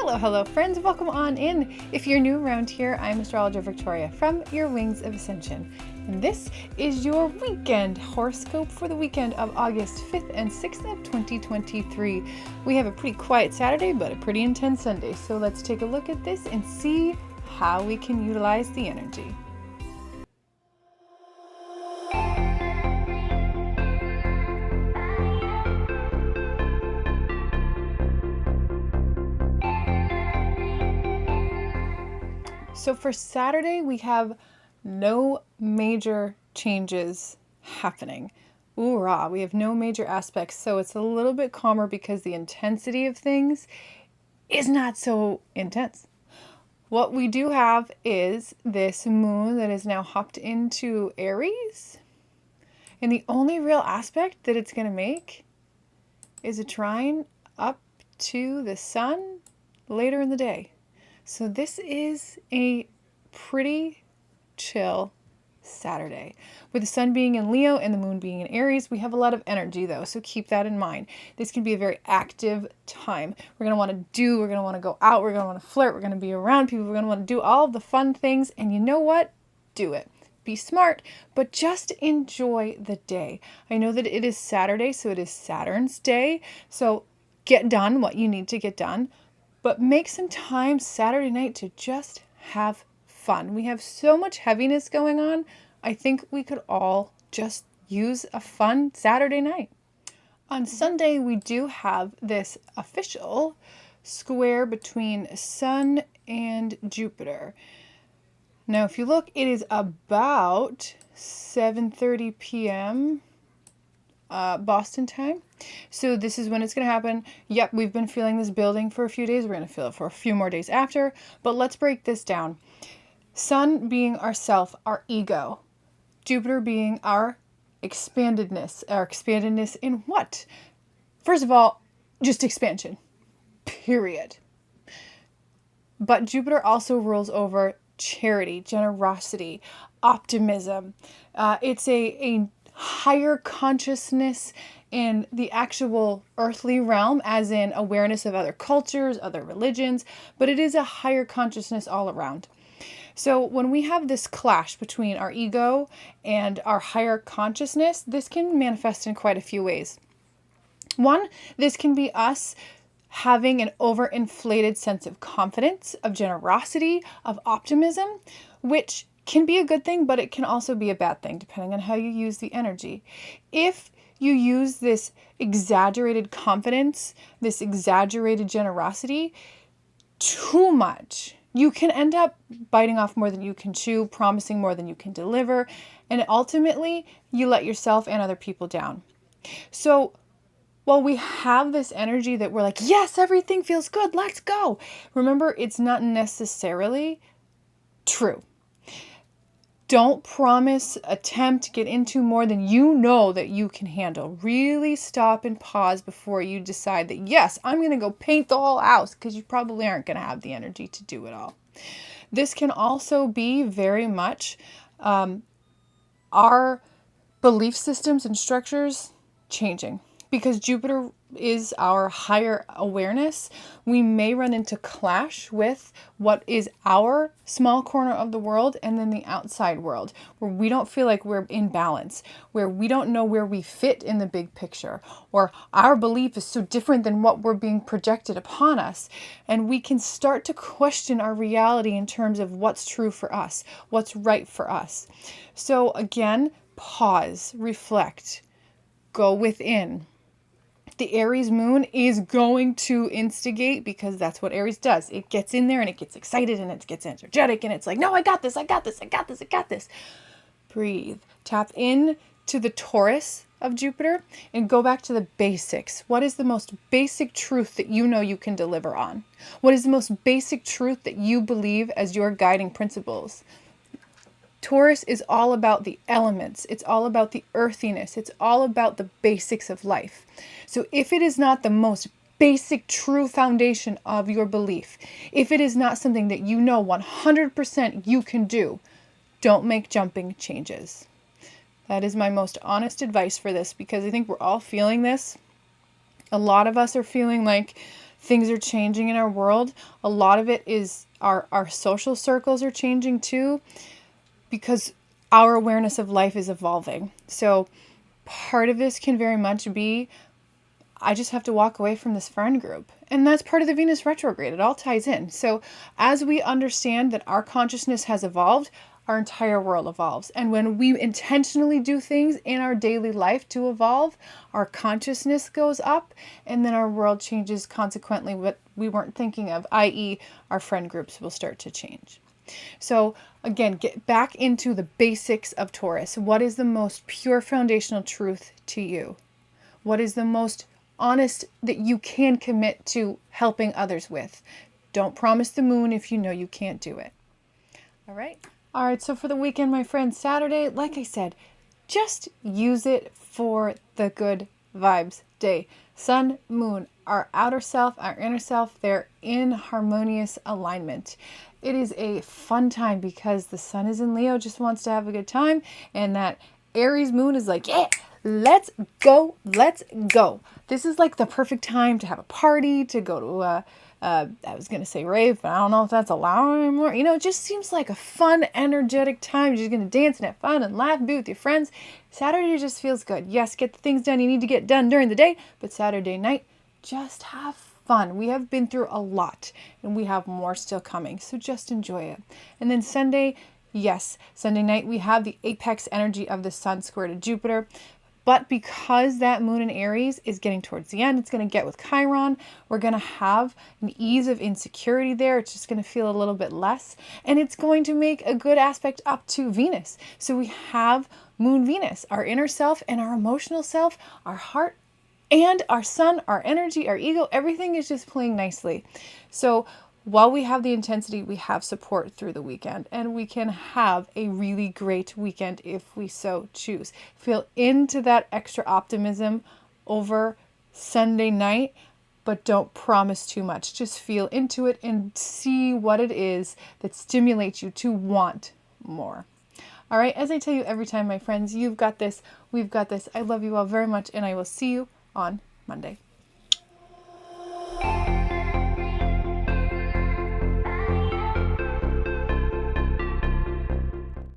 Hello friends, welcome on in. If you're new around here, I'm Astrologer Victoria from Your Wings of Ascension. And this is your weekend horoscope for the weekend of August 5th and 6th of 2023. We have a pretty quiet Saturday, but a pretty intense Sunday. So let's take a look at this and see how we can utilize the energy. So for Saturday, we have no major changes happening. Hoorah, we have no major aspects. So it's a little bit calmer because the intensity of things is not so intense. What we do have is this moon that is now hopped into Aries. And the only real aspect that it's going to make is a trine up to the sun later in the day. So this is a pretty chill Saturday. With the sun being in Leo and the moon being in Aries, we have a lot of energy though, so keep that in mind. This can be a very active time. We're going to want to do, we're going to want to go out, we're going to want to flirt, we're going to be around people, we're going to want to do all of the fun things, and you know what? Do it. Be smart, but just enjoy the day. I know that it is Saturday, so it is Saturn's day, so get done what you need to get done. But make some time Saturday night to just have fun. We have so much heaviness going on. I think we could all just use a fun Saturday night. On Sunday, we do have this official square between Sun and Jupiter. Now, if you look, it is about 7:30 p.m. Boston time. So this is when it's going to happen. Yep, we've been feeling this building for a few days. We're going to feel it for a few more days after. But let's break this down. Sun being our self, our ego. Jupiter being our expandedness. Our expandedness in what? First of all, just expansion. Period. But Jupiter also rules over charity, generosity, optimism. It's a higher consciousness in the actual earthly realm, as in awareness of other cultures, other religions, but it is a higher consciousness all around. So when we have this clash between our ego and our higher consciousness, this can manifest in quite a few ways. One, this can be us having an overinflated sense of confidence, of generosity, of optimism, which can be a good thing, but it can also be a bad thing, depending on how you use the energy. If you use this exaggerated confidence, this exaggerated generosity too much, you can end up biting off more than you can chew, promising more than you can deliver, and ultimately you let yourself and other people down. So while we have this energy that we're like, yes, everything feels good, let's go. Remember, it's not necessarily true. Don't promise, attempt, get into more than you know that you can handle. Really stop and pause before you decide that, yes, I'm going to go paint the whole house, because you probably aren't going to have the energy to do it all. This can also be very much our belief systems and structures changing. Because Jupiter is our higher awareness, we may run into clash with what is our small corner of the world and then the outside world, where we don't feel like we're in balance, where we don't know where we fit in the big picture, or our belief is so different than what we're being projected upon us. And we can start to question our reality in terms of what's true for us, what's right for us. So again, pause, reflect, go within. The Aries moon is going to instigate, because that's what Aries does. It gets in there and it gets excited and it gets energetic and it's like, no, I got this, I got this, I got this, I got this. Breathe. Tap in to the Taurus of Jupiter and go back to the basics. What is the most basic truth that you know you can deliver on? What is the most basic truth that you believe as your guiding principles? Taurus is all about the elements. It's all about the earthiness. It's all about the basics of life. So if it is not the most basic, true foundation of your belief, if it is not something that you know 100% you can do, don't make jumping changes. That is my most honest advice for this, because I think we're all feeling this. A lot of us are feeling like things are changing in our world. A lot of it is our social circles are changing too, because our awareness of life is evolving. So part of this can very much be, I just have to walk away from this friend group. And that's part of the Venus retrograde. It all ties in. So as we understand that our consciousness has evolved, our entire world evolves. And when we intentionally do things in our daily life to evolve, our consciousness goes up, and then our world changes consequently what we weren't thinking of, i.e., our friend groups will start to change. So again, get back into the basics of Taurus. What is the most pure foundational truth to you? What is the most honest that you can commit to helping others with? Don't promise the moon if you know you can't do it. All right? All right, so for the weekend, my friends, Saturday, like I said, just use it for the good vibes day. Sun, moon, our outer self, our inner self, they're in harmonious alignment. It is a fun time because the sun is in Leo, just wants to have a good time, and that Aries moon is like, yeah, let's go, let's go. This is like the perfect time to have a party, to go to I was going to say rave, but I don't know if that's allowed anymore. You know, it just seems like a fun, energetic time. You're just going to dance and have fun and laugh and be with your friends. Saturday just feels good. Yes, get the things done you need to get done during the day, but Saturday night, just have fun. We have been through a lot, and we have more still coming, so just enjoy it. And then Sunday, yes, Sunday night, we have the apex energy of the sun square to Jupiter. But because that moon in Aries is getting towards the end, it's going to get with Chiron. We're going to have an ease of insecurity there. It's just going to feel a little bit less. And it's going to make a good aspect up to Venus. So we have Moon Venus, our inner self and our emotional self, our heart and our sun, our energy, our ego. Everything is just playing nicely. So while we have the intensity, we have support through the weekend, and we can have a really great weekend if we so choose. Feel into that extra optimism over Sunday night, but don't promise too much. Just feel into it and see what it is that stimulates you to want more. All right, as I tell you every time, my friends, you've got this, we've got this. I love you all very much, and I will see you on Monday.